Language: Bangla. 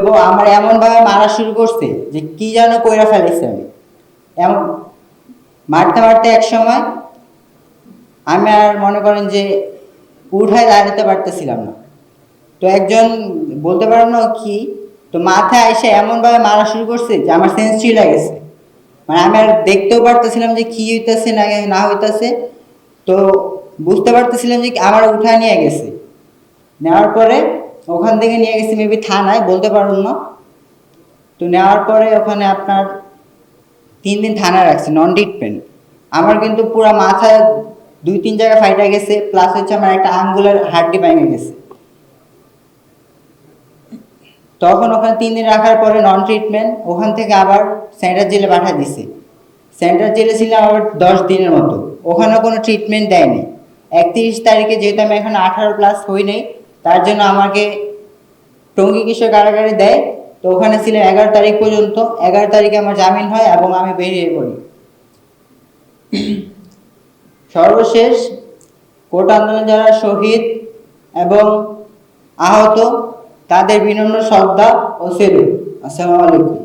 বলবো, আমার এমনভাবে মারা শুরু করছে যে কি যেন কইরা ফেলেছে। আমি এমন মারতে মারতে এক সময় আমি আর মনে করেন যে উঠায় দাঁড়াতে পারতেছিলাম না। তো একজন বলতে পারো না কি, তো মাথায় এসে এমনভাবে মারা শুরু করছে যে আমার সেন্স চলে গেছে। মানে আমি আর দেখতেও পারতেছিলাম যে কি হইতেছে না না হইতেছে। তো বুঝতে পারতেছিলাম যে আমার উঠায় নিয়ে গেছে। নেওয়ার পরে ওখান থেকে নিয়ে গেছে মেবি থানায়, বলতে পারুন না। তো নেওয়ার পরে ওখানে আপনার 3 দিন থানায় রাখছে, নন ট্রিটমেন্ট। আমার কিন্তু পুরো মাথায় 2-3 জায়গায় ফাইটা গেছে, প্লাস হচ্ছে আমার একটা আঙ্গুলের হাড্ডি ভেঙে গেছে। তখন ওখানে 3 দিন রাখার পরে নন ট্রিটমেন্ট, ওখান থেকে আবার সেন্ট্রাল জেলে পাঠিয়ে দিছে। সেন্ট্রাল জেলে ছিলাম আবার 10 দিনের মতো, ওখানেও কোনো ট্রিটমেন্ট দেয়নি। 31 তারিখে, যেহেতু আমি এখন 18+ হই নাই, তার জন্য আমাকে টঙ্গী কিশোর কারাগারে দেয়। তো ওখানে ছিলাম 11 তারিখ পর্যন্ত। 11 তারিখে আমার জামিন হয় এবং আমি বেরিয়ে পড়ি। সর্বশেষ কোটা আন্দোলন যারা শহীদ এবং আহত, তাদের বিনম্র শ্রদ্ধা ও সেলুট। আসসালামু আলাইকুম।